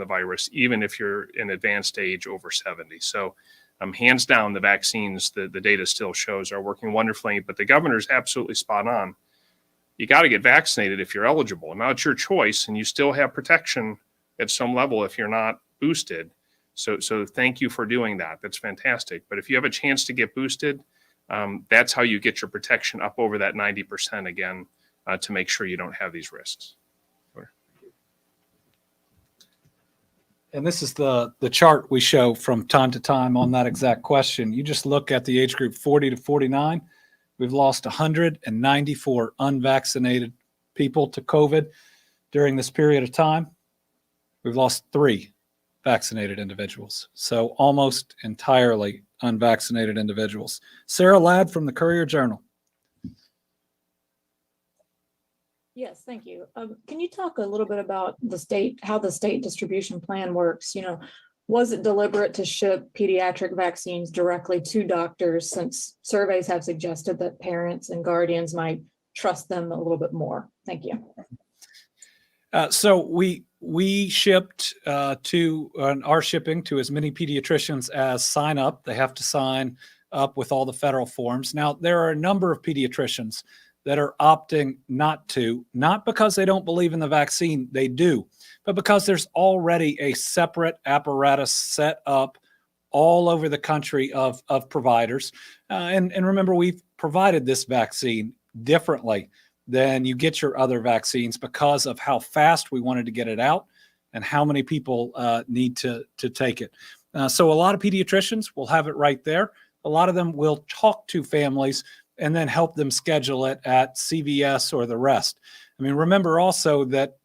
virus, even if you're in advanced age over 70. So hands down, the vaccines, the data still shows are working wonderfully, but the governor's absolutely spot on. You got to get vaccinated if you're eligible. Now it's your choice, and you still have protection at some level if you're not boosted. So thank you for doing that. That's fantastic. But if you have a chance to get boosted, that's how you get your protection up over that 90% again, to make sure you don't have these risks. And this is the chart we show from time to time on that exact question. You just look at the age group 40 to 49. We've lost 194 unvaccinated people to COVID during this period of time. We've lost 3 vaccinated individuals. So almost entirely unvaccinated individuals. Sarah Ladd from the Courier-Journal. Yes, thank you. Can you talk a little bit about the state, how the state distribution plan works? You know, was it deliberate to ship pediatric vaccines directly to doctors, since surveys have suggested that parents and guardians might trust them a little bit more? Thank you. So we shipped are shipping to as many pediatricians as sign up. They have to sign up with all the federal forms. Now, there are a number of pediatricians that are opting not to, not because they don't believe in the vaccine, they do, but because there's already a separate apparatus set up all over the country of providers. And remember, we've provided this vaccine differently than you get your other vaccines because of how fast we wanted to get it out and how many people need to take it. So a lot of pediatricians will have it right there. A lot of them will talk to families and then help them schedule it at CVS or the rest. I mean, remember also that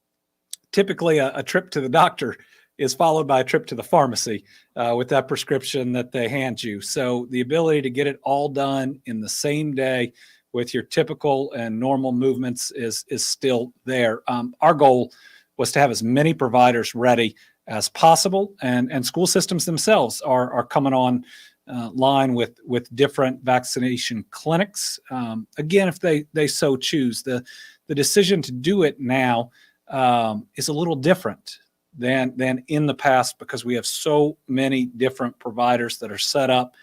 typically a trip to the doctor is followed by a trip to the pharmacy with that prescription that they hand you. So the ability to get it all done in the same day with your typical and normal movements is still there. Our goal was to have as many providers ready as possible, and school systems themselves are coming on line with different vaccination clinics. Again, if they so choose, the decision to do it now is a little different than in the past because we have so many different providers that are set up,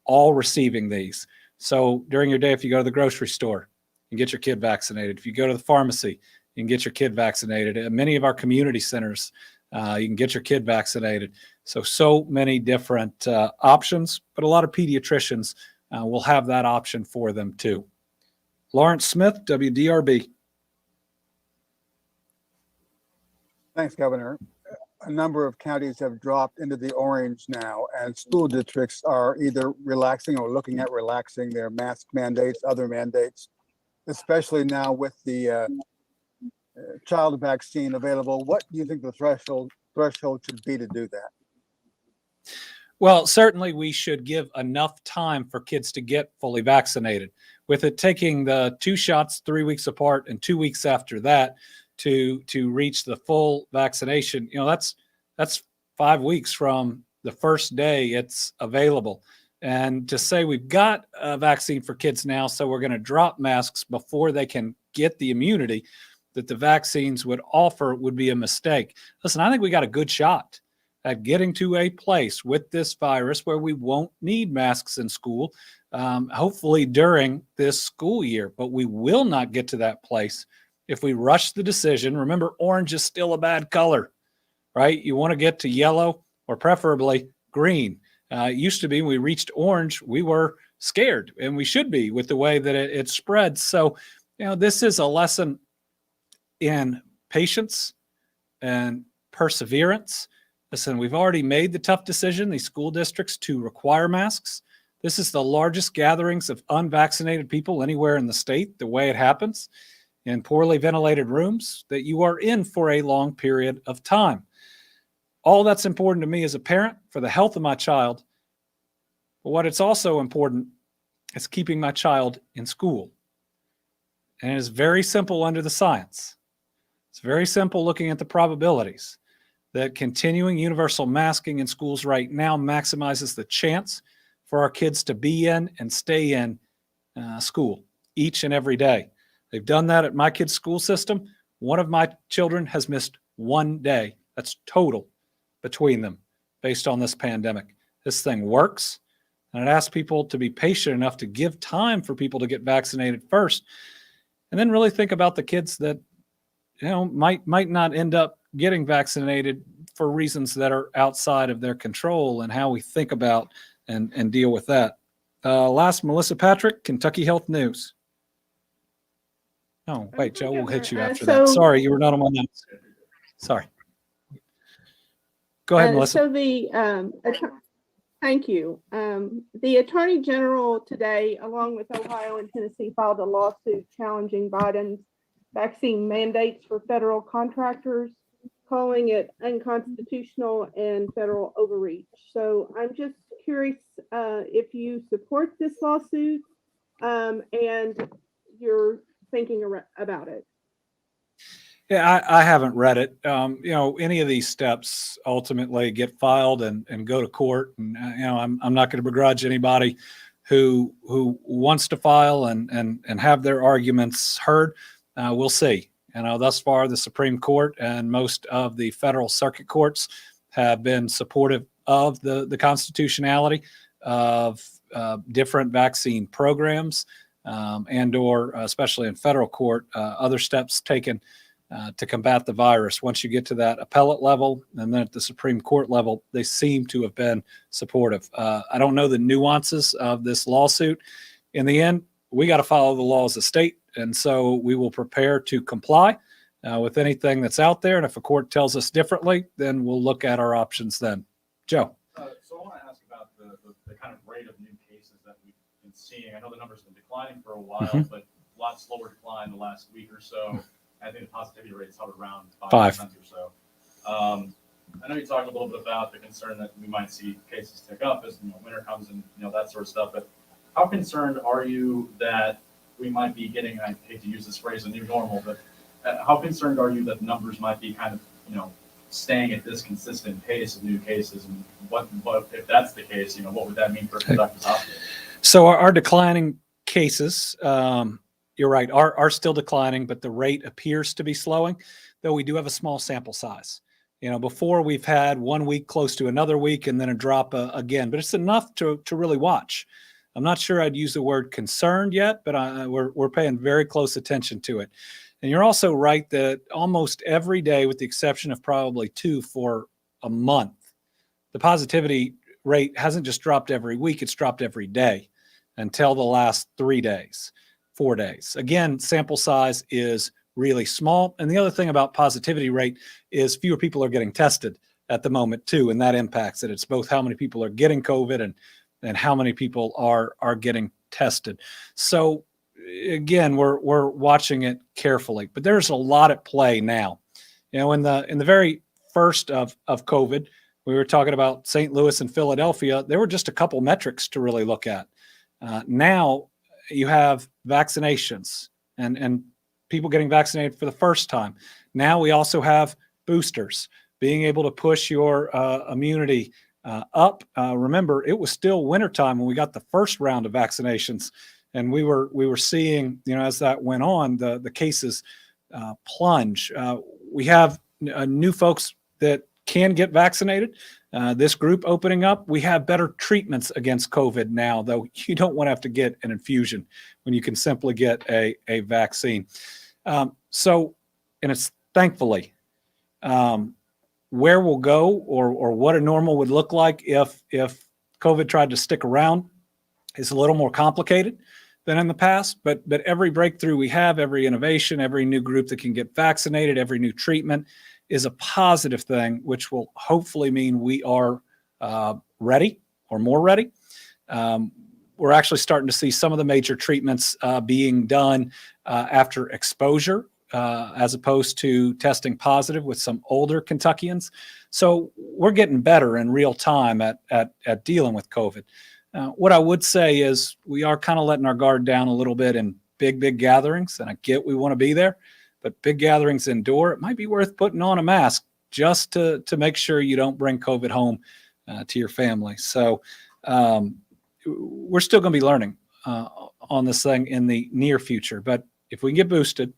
all receiving these. So during your day, if you go to the grocery store, you can get your kid vaccinated. If you go to the pharmacy, you can get your kid vaccinated. At many of our community centers, you can get your kid vaccinated. So many different options, but a lot of pediatricians will have that option for them too. Lawrence Smith, WDRB. Thanks, Governor. A number of counties have dropped into the orange now, and school districts are either relaxing or looking at relaxing their mask mandates, other mandates, especially now with the child vaccine available. What do you think the threshold should be to do that? Well, certainly we should give enough time for kids to get fully vaccinated. With it taking the 2 shots 3 weeks apart and 2 weeks after that to reach the full vaccination, that's 5 weeks from the first day it's available. And to say we've got a vaccine for kids now, so we're going to drop masks before they can get the immunity that the vaccines would offer would be a mistake. Listen, I think we got a good shot at getting to a place with this virus where we won't need masks in school, hopefully during this school year, but we will not get to that place if we rush the decision. Remember, orange is still a bad color. right? You want to get to yellow or preferably green. It used to be when we reached orange, we were scared, and we should be with the way that it spreads. So, this is a lesson in patience and perseverance. Listen, we've already made the tough decision, these school districts, to require masks. This is the largest gatherings of unvaccinated people anywhere in the state, the way it happens in poorly ventilated rooms that you are in for a long period of time. All that's important to me as a parent for the health of my child. But what it's also important is keeping my child in school. And it is very simple under the science. It's very simple looking at the probabilities that continuing universal masking in schools right now maximizes the chance for our kids to be in and stay in school each and every day. They've done that at my kids' school system. One of my children has missed one day. That's total between them based on this pandemic. This thing works. And I'd ask people to be patient enough to give time for people to get vaccinated first. And then really think about the kids that, might not end up getting vaccinated for reasons that are outside of their control, and how we think about and deal with that. Last, Melissa Patrick, Kentucky Health News. Oh, wait, Joe, we'll hit you after that. Sorry, you were not on my notes. Sorry. Go ahead, Melissa. Thank you. The Attorney General today, along with Ohio and Tennessee, filed a lawsuit challenging Biden's vaccine mandates for federal contractors, calling it unconstitutional and federal overreach. So I'm just curious if you support this lawsuit and you're thinking about it. Yeah, I haven't read it. Any of these steps ultimately get filed and go to court. And, I'm not going to begrudge anybody who wants to file and have their arguments heard. We'll see. Thus far, the Supreme Court and most of the federal circuit courts have been supportive of the constitutionality of different vaccine programs and/or, especially in federal court, other steps taken to combat the virus. Once you get to that appellate level and then at the Supreme Court level, they seem to have been supportive. I don't know the nuances of this lawsuit. In the end, we got to follow the laws of the state. And so we will prepare to comply with anything that's out there. And if a court tells us differently, then we'll look at our options then. Joe. So I want to ask about the kind of rate of new cases that we've been seeing. I know the numbers have been declining for a while, but a lot slower decline the last week or so. I think the positivity rate is hovered around 5% or so. I know you talked a little bit about the concern that we might see cases tick up as winter comes and that sort of stuff. But how concerned are you that we might be getting, I hate to use this phrase, a new normal, but how concerned are you that numbers might be kind of staying at this consistent pace of new cases? And what if that's the case, what would that mean for conductive hospitals? So our declining cases, you're right, are still declining, but the rate appears to be slowing, though we do have a small sample size. Before we've had 1 week close to another week and then a drop again, but it's enough to really watch. I'm not sure I'd use the word concerned yet, but we're paying very close attention to it. And you're also right that almost every day, with the exception of probably 2 for a month, the positivity rate hasn't just dropped every week, it's dropped every day until the last 3 days. 4 days. Again, sample size is really small. And the other thing about positivity rate is fewer people are getting tested at the moment too, and that impacts it. It's both how many people are getting COVID and how many people are getting tested. So again, we're watching it carefully, but there's a lot at play now. In the very first of COVID, we were talking about St. Louis and Philadelphia. There were just a couple metrics to really look at. Now you have vaccinations and people getting vaccinated for the first time. Now we also have boosters, being able to push your immunity up. Remember, it was still wintertime when we got the first round of vaccinations, and we were seeing, as that went on, the cases plunge. We have new folks that can get vaccinated. This group opening up, we have better treatments against COVID now, though you don't want to have to get an infusion when you can simply get a vaccine. And it's thankfully, where we'll go or what a normal would look like if COVID tried to stick around is a little more complicated than in the past. But every breakthrough we have, every innovation, every new group that can get vaccinated, every new treatment is a positive thing, which will hopefully mean we are ready or more ready. We're actually starting to see some of the major treatments being done after exposure as opposed to testing positive with some older Kentuckians. So we're getting better in real time at dealing with COVID. What I would say is we are kind of letting our guard down a little bit in big gatherings, and I get we want to be there, but big gatherings indoor, it might be worth putting on a mask just to make sure you don't bring COVID home to your family. So we're still going to be learning on this thing in the near future. But if we can get boosted,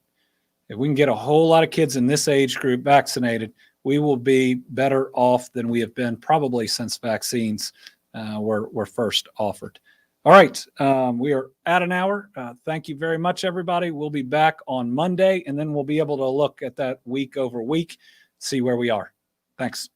if we can get a whole lot of kids in this age group vaccinated, we will be better off than we have been probably since vaccines were first offered. All right, we are at an hour. Thank you very much, everybody. We'll be back on Monday, and then we'll be able to look at that week over week, see where we are. Thanks.